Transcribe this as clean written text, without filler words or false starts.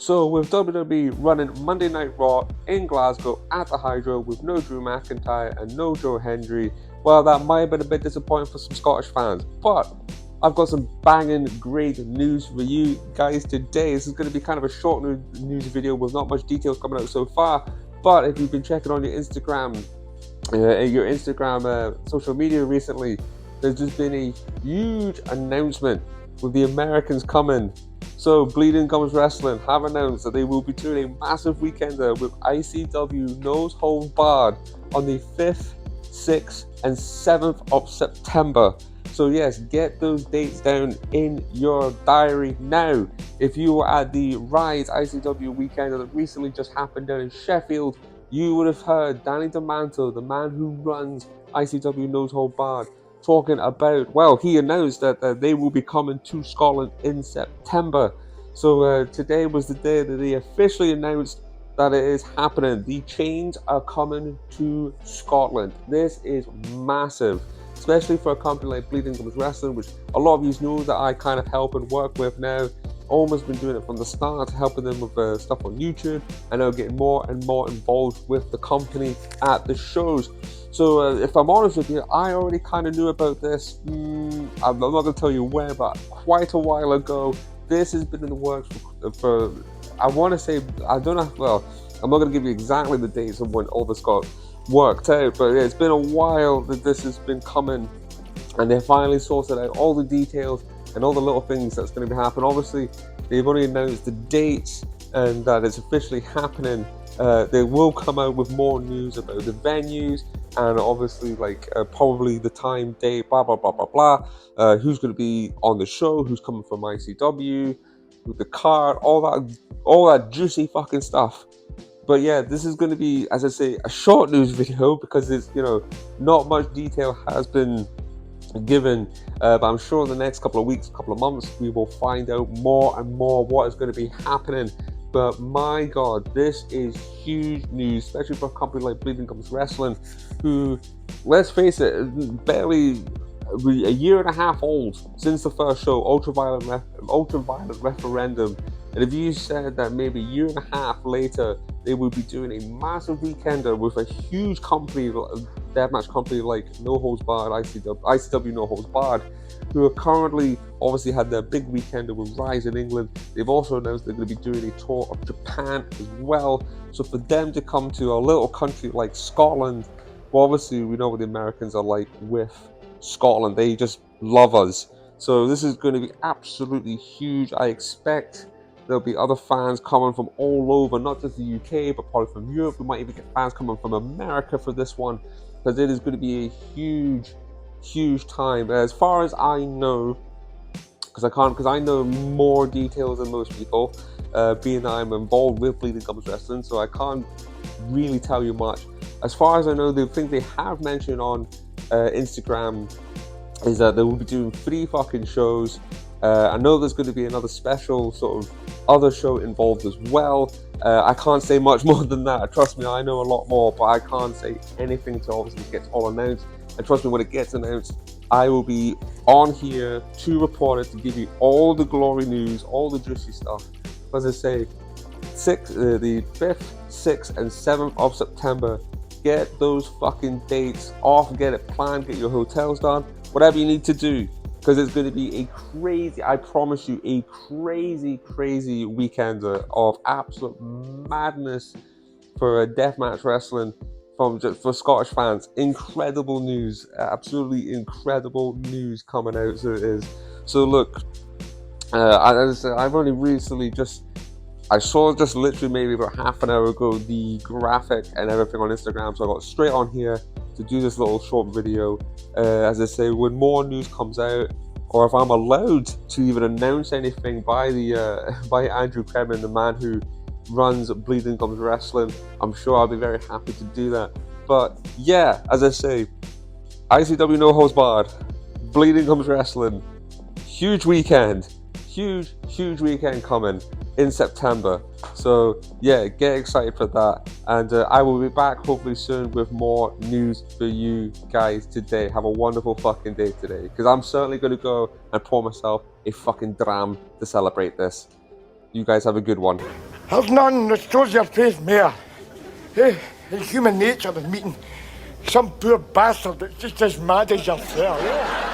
So with WWE running Monday Night Raw in Glasgow at the Hydro with no Drew McIntyre and no Joe Hendry, well, that might have been a bit disappointing for some Scottish fans, but I've got some banging great news for you guys today. This is going to be kind of a short news video with not much details coming out so far, but if you've been checking on your Instagram social media recently, there's just been a huge announcement with the Americans coming. So Bleeding Gums Wrestling have announced that they will be doing a massive weekender with ICW Nose Holds Barred on the 5th, 6th and 7th of September. So yes, get those dates down in your diary now. If you were at the Rise ICW weekend that recently just happened down in Sheffield, you would have heard Danny DeManto, the man who runs ICW Nose Holds Barred, talking about, well, he announced that they will be coming to Scotland in September. So today was the day that they officially announced that it is happening. The chains are coming to Scotland. This is massive, especially for a company like Bleeding Gums Wrestling, which a lot of you know that I kind of help and work with now. Almost been doing it from the start, helping them with stuff on YouTube, and now getting more and more involved with the company at the shows. So if I'm honest with you, I already kind of knew about this. I'm not going to tell you where, but quite a while ago. This has been in the works for I want to say, I don't know, well, I'm not going to give you exactly the dates of when all this got worked out, but yeah, it's been a while that this has been coming, and they finally sorted out all the details and all the little things that's going to be happening. Obviously, they've only announced the dates and that it's officially happening. They will come out with more news about the venues and obviously probably the time, date, blah blah blah blah blah. Who's going to be on the show? Who's coming from ICW? The card, all that juicy fucking stuff. But yeah, this is going to be, as I say, a short news video because it's not much detail has been given, but I'm sure in the next couple of weeks, couple of months, we will find out more and more what is going to be happening. But my God, this is huge news, especially for a company like Bleeding Gums Wrestling, who, let's face it, barely a year and a half old since the first show, Ultraviolet Referendum. And if you said that maybe a year and a half later they would be doing a massive weekender with a huge company, deathmatch company like No Holds Barred, ICW No Holds Barred, who are currently obviously had their big weekender with Rise in England. They've also announced they're going to be doing a tour of Japan as well. So for them to come to a little country like Scotland, well, obviously we know what the Americans are like with Scotland. They just love us. So this is going to be absolutely huge. I expect there'll be other fans coming from all over, not just the UK, but probably from Europe. We might even get fans coming from America for this one, because it is going to be a huge time. As far as I know, because I know more details than most people, being that I'm involved with Bleeding Gums Wrestling, so I can't really tell you much. As far as I know, the thing they have mentioned on Instagram is that they will be doing 3 fucking shows. I know there's going to be another special sort of other show involved as well. I can't say much more than that. Trust me, I know a lot more, but I can't say anything until obviously it gets all announced. And trust me, when it gets announced, I will be on here to report it, to give you all the glory news, all the juicy stuff. As I say, the 5th, 6th and 7th of September, get those fucking dates off, get it planned, get your hotels done, whatever you need to do. Because it's going to be a crazy, I promise you, a crazy weekender of absolute madness for deathmatch wrestling for Scottish fans. Incredible news, absolutely incredible news coming out. So it is. So look, as I said, I've only recently I saw just literally maybe about half an hour ago the graphic and everything on Instagram, so I got straight on here to do this little short video. As I say, when more news comes out, or if I'm allowed to even announce anything by Andrew Kremen, the man who runs Bleeding Gums Wrestling, I'm sure I'll be very happy to do that. But yeah, as I say, ICW No Holds Barred, Bleeding Gums Wrestling, huge weekend coming in September. So yeah, get excited for that, and I will be back hopefully soon with more news for you guys today. Have a wonderful fucking day today, because I'm certainly going to go and pour myself a fucking dram to celebrate this. You guys have a good one. There's none that shows your face more. It's human nature of meeting some poor bastard that's just as mad as yourself.